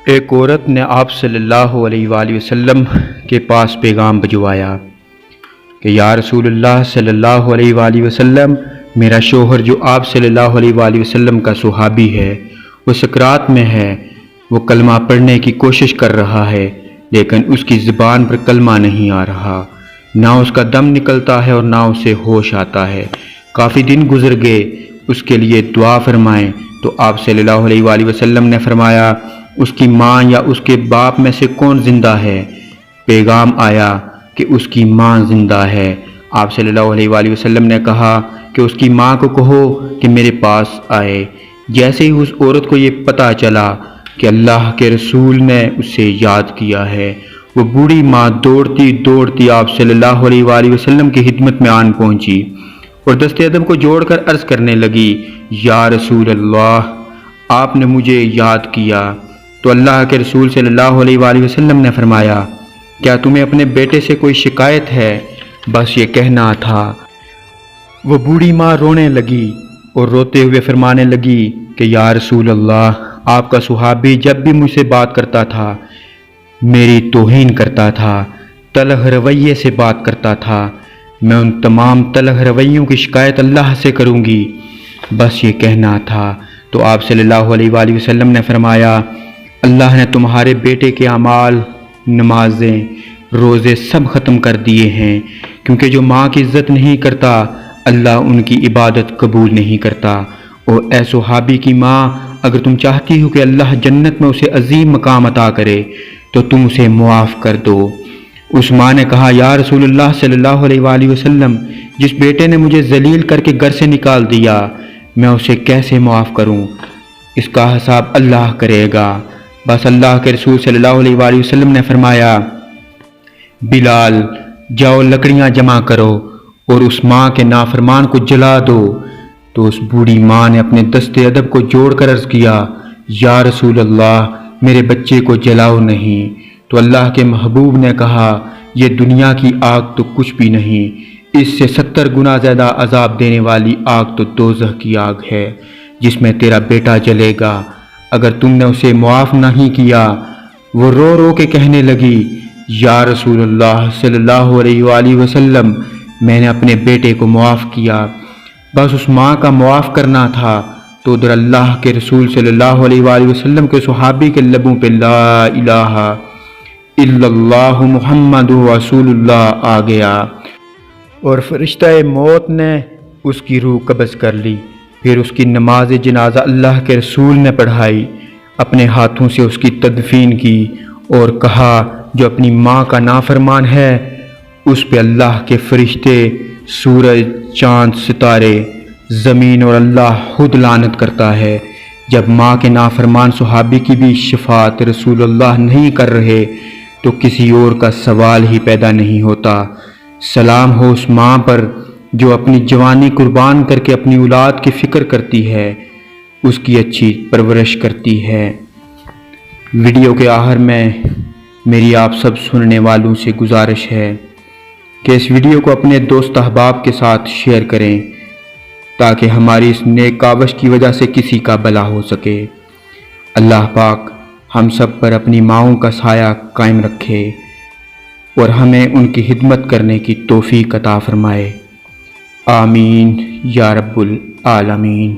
ایک عورت نے آپ صلی اللہ علیہ وآلہ وسلم کے پاس پیغام بھجوایا کہ یا رسول اللہ صلی اللہ علیہ وآلہ وسلم، میرا شوہر جو آپ صلی اللہ علیہ وآلہ وسلم کا صحابی ہے، وہ سکرات میں ہے۔ وہ کلمہ پڑھنے کی کوشش کر رہا ہے لیکن اس کی زبان پر کلمہ نہیں آ رہا، نہ اس کا دم نکلتا ہے اور نہ اسے ہوش آتا ہے۔ کافی دن گزر گئے، اس کے لیے دعا فرمائیں۔ تو آپ صلی اللہ علیہ وآلہ وسلم نے فرمایا، اس کی ماں یا اس کے باپ میں سے کون زندہ ہے؟ پیغام آیا کہ اس کی ماں زندہ ہے۔ آپ صلی اللہ علیہ وآلہ وسلم نے کہا کہ اس کی ماں کو کہو کہ میرے پاس آئے۔ جیسے ہی اس عورت کو یہ پتہ چلا کہ اللہ کے رسول نے اسے یاد کیا ہے، وہ بوڑھی ماں دوڑتی دوڑتی آپ صلی اللہ علیہ وآلہ وسلم کی خدمت میں آن پہنچی اور دست ادب کو جوڑ کر عرض کرنے لگی، یا رسول اللہ، آپ نے مجھے یاد کیا۔ تو اللہ کے رسول صلی اللہ علیہ وآلہ وسلم نے فرمایا، کیا تمہیں اپنے بیٹے سے کوئی شکایت ہے؟ بس یہ کہنا تھا۔ وہ بوڑھی ماں رونے لگی اور روتے ہوئے فرمانے لگی کہ یا رسول اللہ، آپ کا صحابی جب بھی مجھ سے بات کرتا تھا میری توہین کرتا تھا، تلخ رویے سے بات کرتا تھا۔ میں ان تمام تلخ رویوں کی شکایت اللہ سے کروں گی، بس یہ کہنا تھا۔ تو آپ صلی اللہ علیہ وآلہ وسلم نے فرمایا، اللہ نے تمہارے بیٹے کے اعمال، نمازیں، روزے سب ختم کر دیے ہیں، کیونکہ جو ماں کی عزت نہیں کرتا اللہ ان کی عبادت قبول نہیں کرتا۔ اور اے صحابی کی ماں، اگر تم چاہتی ہو کہ اللہ جنت میں اسے عظیم مقام عطا کرے تو تم اسے معاف کر دو۔ اس ماں نے کہا، یا رسول اللہ صلی اللہ علیہ وآلہ وسلم، جس بیٹے نے مجھے ذلیل کر کے گھر سے نکال دیا، میں اسے کیسے معاف کروں؟ اس کا حساب اللہ کرے گا۔ بس اللہ کے رسول صلی اللہ علیہ وآلہ وسلم نے فرمایا، بلال، جاؤ لکڑیاں جمع کرو اور اس ماں کے نافرمان کو جلا دو۔ تو اس بوڑھی ماں نے اپنے دست ادب کو جوڑ کر عرض کیا، یا رسول اللہ، میرے بچے کو جلاؤ نہیں۔ تو اللہ کے محبوب نے کہا، یہ دنیا کی آگ تو کچھ بھی نہیں، اس سے 70 گنا زیادہ عذاب دینے والی آگ تو دوزخ کی آگ ہے جس میں تیرا بیٹا جلے گا، اگر تم نے اسے معاف نہیں کیا۔ وہ رو رو کے کہنے لگی، یا رسول اللہ صلی اللہ علیہ وآلہ وسلم، میں نے اپنے بیٹے کو معاف کیا۔ بس اس ماں کا معاف کرنا تھا تو ادھر اللہ کے رسول صلی اللہ علیہ وآلہ وسلم کے صحابی کے لبوں پہ لا الہ الا اللہ محمد رسول اللہ آ گیا اور فرشتہ موت نے اس کی روح قبض کر لی۔ پھر اس کی نماز جنازہ اللہ کے رسول نے پڑھائی، اپنے ہاتھوں سے اس کی تدفین کی اور کہا، جو اپنی ماں کا نافرمان ہے اس پہ اللہ کے فرشتے، سورج، چاند، ستارے، زمین اور اللہ خود لعنت کرتا ہے۔ جب ماں کے نافرمان صحابی کی بھی شفاعت رسول اللہ نہیں کر رہے تو کسی اور کا سوال ہی پیدا نہیں ہوتا۔ سلام ہو اس ماں پر جو اپنی جوانی قربان کر کے اپنی اولاد کی فکر کرتی ہے، اس کی اچھی پرورش کرتی ہے۔ ویڈیو کے آخر میں میری آپ سب سننے والوں سے گزارش ہے کہ اس ویڈیو کو اپنے دوست احباب کے ساتھ شیئر کریں تاکہ ہماری اس نیک کاوش کی وجہ سے کسی کا بھلا ہو سکے۔ اللہ پاک ہم سب پر اپنی ماؤں کا سایہ قائم رکھے اور ہمیں ان کی خدمت کرنے کی توفیق عطا فرمائے۔ آمین یا رب العالمین۔